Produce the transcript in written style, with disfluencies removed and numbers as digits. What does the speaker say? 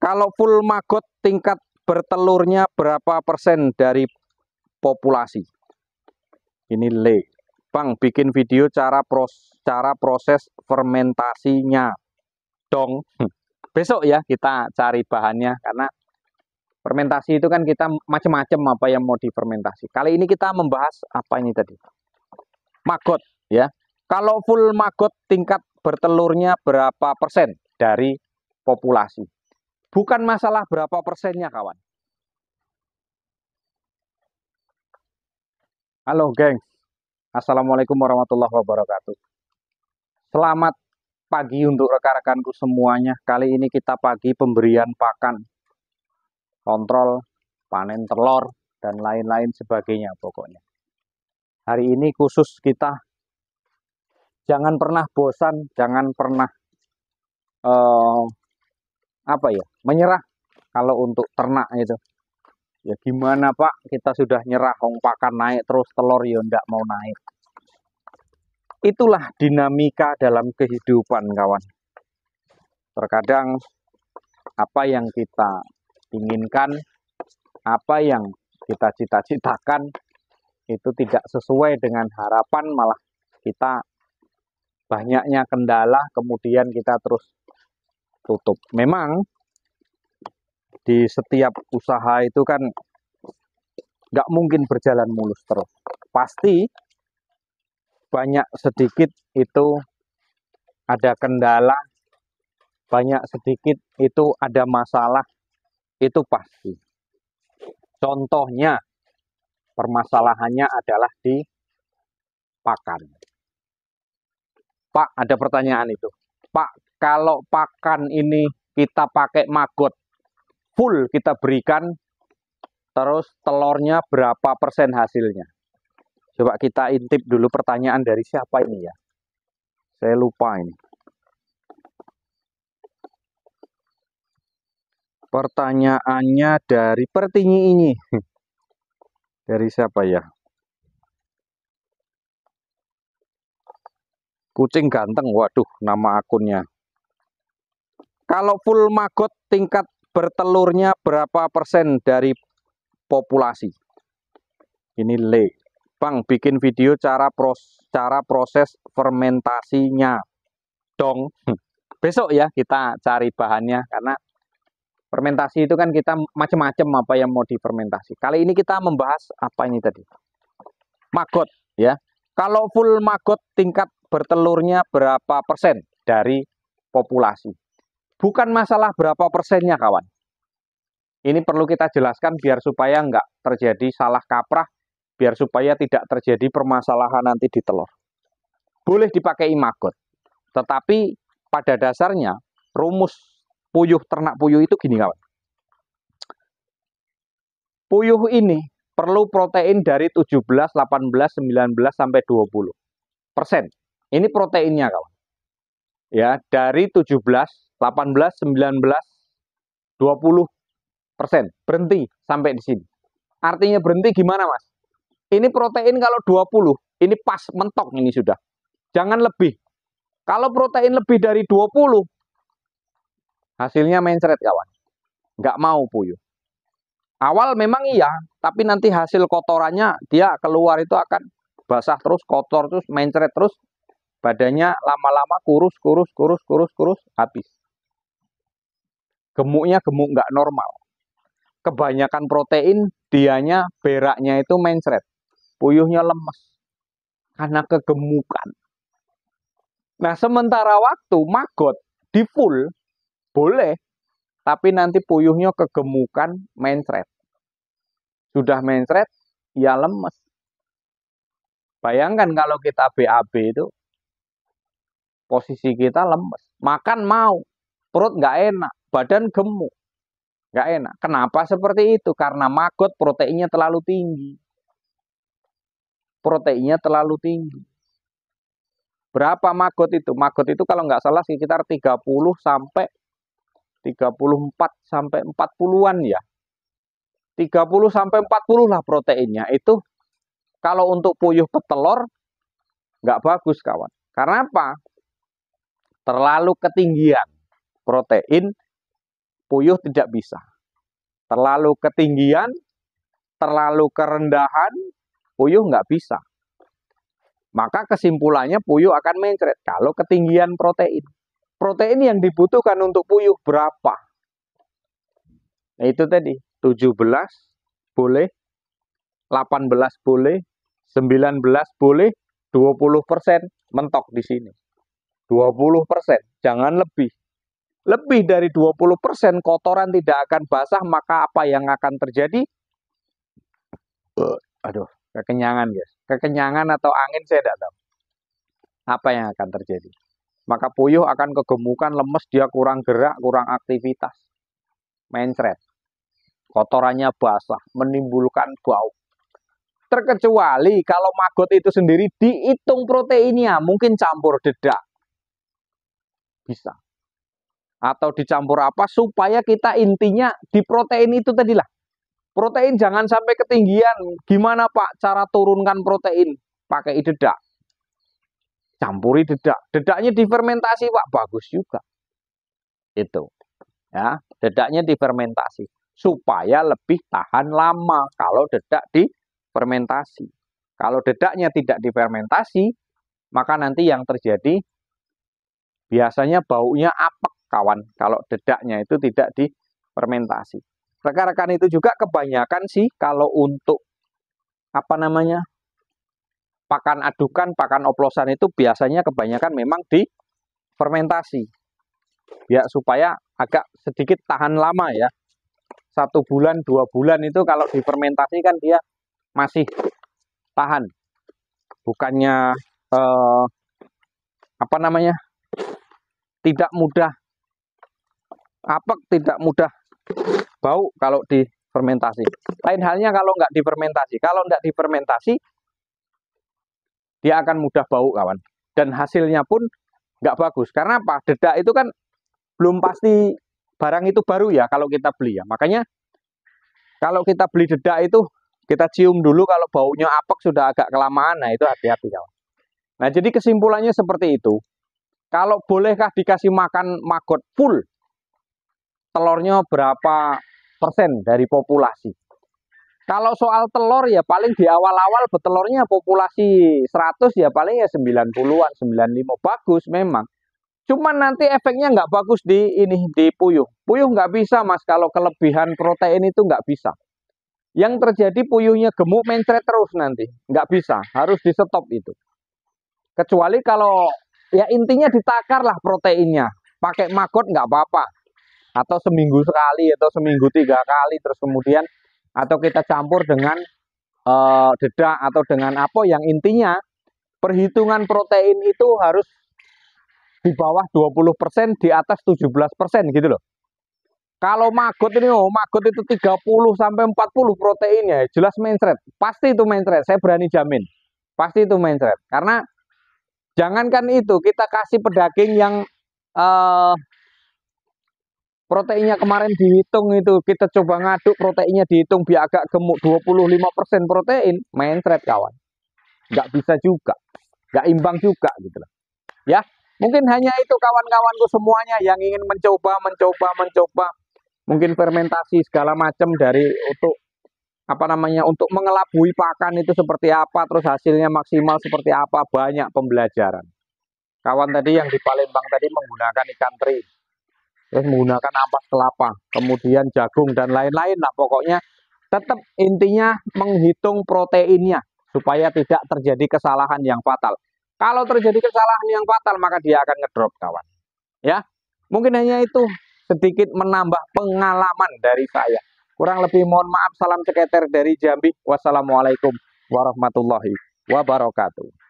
Kalau full maggot tingkat bertelurnya berapa persen dari populasi? Ini Le. Bang, bikin video cara proses fermentasinya dong. Besok ya kita cari bahannya, karena fermentasi itu kan kita macam-macam apa yang mau difermentasi. Kali ini kita membahas apa ini tadi? Maggot ya. Kalau full maggot tingkat bertelurnya berapa persen dari populasi? Bukan masalah berapa persennya, kawan. Halo, geng. Assalamualaikum warahmatullahi wabarakatuh. Selamat pagi untuk rekan-rekanku semuanya. Kali ini kita pagi pemberian pakan, kontrol, panen telur, dan lain-lain sebagainya pokoknya. Hari ini khusus kita jangan pernah bosan, jangan pernah menyerah kalau untuk ternak itu. Ya gimana Pak, kita sudah nyerah, pakan naik terus, telur ya ndak mau naik. Itulah dinamika dalam kehidupan, kawan. Terkadang apa yang kita inginkan, apa yang kita cita-citakan itu tidak sesuai dengan harapan, malah kita banyaknya kendala, kemudian kita terus tutup. Memang di setiap usaha itu kan nggak mungkin berjalan mulus terus. Pasti banyak sedikit itu ada kendala, banyak sedikit itu ada masalah, itu pasti. Contohnya, permasalahannya adalah di pakan. Pak, ada pertanyaan itu. Pak, kalau pakan ini kita pakai maggot, full kita berikan, terus telurnya berapa persen hasilnya? Coba kita intip dulu pertanyaan dari siapa ini ya. Saya lupa ini. Pertanyaannya dari Pertiwi ini. Dari siapa ya? Kucing ganteng, waduh nama akunnya. Kalau full maggot tingkat bertelurnya berapa persen dari populasi? Ini Le. Bang, bikin video cara proses fermentasinya dong. Besok ya kita cari bahannya, karena fermentasi itu kan kita macam-macam apa yang mau difermentasi. Kali ini kita membahas apa ini tadi? Maggot ya. Kalau full maggot tingkat bertelurnya berapa persen dari populasi? Bukan masalah berapa persennya, kawan. Ini perlu kita jelaskan biar supaya nggak terjadi salah kaprah, biar supaya tidak terjadi permasalahan nanti di telur. Boleh dipakai maggot, tetapi pada dasarnya rumus puyuh, ternak puyuh itu gini, kawan. Puyuh ini perlu protein dari 17, 18, 19, sampai 20%. Ini proteinnya, kawan. Ya, dari 17, 18, 19, 20%. Berhenti sampai di sini. Artinya berhenti gimana, Mas? Ini protein kalau 20, ini pas mentok ini sudah. Jangan lebih. Kalau protein lebih dari 20, hasilnya mencret, kawan. Nggak mau puyuh. Awal memang iya, tapi nanti hasil kotorannya dia keluar itu akan basah terus, kotor terus, mencret terus. Badannya lama-lama kurus, habis. Gemuknya gemuk nggak normal. Kebanyakan protein, dianya beraknya itu mencret. Puyuhnya lemes. Karena kegemukan. Nah, sementara waktu maggot di full, boleh. Tapi nanti puyuhnya kegemukan, mencret. Sudah mencret, ya lemes. Bayangkan kalau kita BAB itu, posisi kita lemes. Makan mau, perut nggak enak, badan gemuk. Nggak enak. Kenapa seperti itu? Karena maggot proteinnya terlalu tinggi. Proteinnya terlalu tinggi. Berapa maggot itu? Maggot itu kalau nggak salah sekitar 30 sampai 34 sampai 40-an ya. 30 sampai 40 lah proteinnya. Itu kalau untuk puyuh petelur nggak bagus, kawan. Karena apa? Terlalu ketinggian protein Puyuh tidak bisa. Terlalu ketinggian, terlalu kerendahan, puyuh nggak bisa. Maka kesimpulannya puyuh akan mencret kalau ketinggian protein. Protein yang dibutuhkan untuk puyuh berapa? Nah, itu tadi 17 boleh, 18 boleh, 19 boleh, 20% mentok di sini. 20%, jangan lebih. Lebih dari 20% kotoran tidak akan basah, maka apa yang akan terjadi? Aduh, kekenyangan guys. Kekenyangan atau angin saya tidak tahu. Apa yang akan terjadi? Maka puyuh akan kegemukan, lemes, dia kurang gerak, kurang aktivitas. Mencret. Kotorannya basah, menimbulkan bau. Terkecuali kalau maggot itu sendiri dihitung proteinnya, mungkin campur dedak. Bisa. Atau dicampur apa supaya kita intinya di protein itu tadilah. Protein jangan sampai ketinggian. Gimana Pak cara turunkan protein? Pakai dedak. Campuri dedak. Dedaknya difermentasi Pak, bagus juga. Itu. Ya, dedaknya difermentasi supaya lebih tahan lama kalau dedak difermentasi. Kalau dedaknya tidak difermentasi, maka nanti yang terjadi biasanya baunya apek kawan. Kalau dedaknya itu tidak difermentasi. Rekan-rekan itu juga kebanyakan sih kalau untuk apa namanya pakan adukan, pakan oplosan itu biasanya kebanyakan memang difermentasi. Ya supaya agak sedikit tahan lama ya. 1 bulan, 2 bulan itu kalau difermentasi kan dia masih tahan. Bukannya apa namanya tidak mudah apek, tidak mudah bau kalau difermentasi. Lain halnya kalau nggak difermentasi. Kalau nggak difermentasi, dia akan mudah bau kawan. Dan hasilnya pun nggak bagus. Karena apa? Dedak itu kan belum pasti barang itu baru ya kalau kita beli ya. Makanya kalau kita beli dedak itu kita cium dulu, kalau baunya apek sudah agak kelamaan, nah itu hati-hati kawan. Nah jadi kesimpulannya seperti itu. Kalau bolehkah dikasih makan maggot full? Telurnya berapa persen dari populasi? Kalau soal telur ya paling di awal-awal betelurnya populasi 100 ya paling ya 90-an, 95. Bagus memang. Cuman nanti efeknya nggak bagus di puyuh. Puyuh nggak bisa Mas, kalau kelebihan protein itu nggak bisa. Yang terjadi puyuhnya gemuk, mencret terus nanti. Nggak bisa, harus di stop itu. Kecuali kalau ya intinya ditakar lah proteinnya. Pakai maggot nggak apa-apa. Atau seminggu sekali atau seminggu 3 kali terus kemudian atau kita campur dengan dedak atau dengan apa, yang intinya perhitungan protein itu harus di bawah 20%, di atas 17% gitu loh. Kalau maggot ini maggot itu 30 sampai 40 proteinnya jelas mencret. Pasti itu mencret, saya berani jamin. Pasti itu mencret. Karena jangankan itu, kita kasih pedaging yang proteinnya kemarin dihitung itu, kita coba ngaduk proteinnya dihitung biar agak gemuk 25% protein, mencret kawan. Nggak bisa juga, nggak imbang juga gitu loh. Ya, mungkin hanya itu kawan-kawanku semuanya yang ingin mencoba, mungkin fermentasi segala macam dari untuk apa namanya, untuk mengelabui pakan itu seperti apa, terus hasilnya maksimal seperti apa, banyak pembelajaran. Kawan tadi yang di Palembang tadi menggunakan ikan teri, terus menggunakan ampas kelapa, kemudian jagung dan lain-lain. Nah pokoknya tetap intinya menghitung proteinnya supaya tidak terjadi kesalahan yang fatal. Kalau terjadi kesalahan yang fatal maka dia akan ngedrop kawan. Ya, mungkin hanya itu sedikit menambah pengalaman dari saya. Kurang lebih mohon maaf, salam ceketer dari Jambi. Wassalamualaikum warahmatullahi wabarakatuh.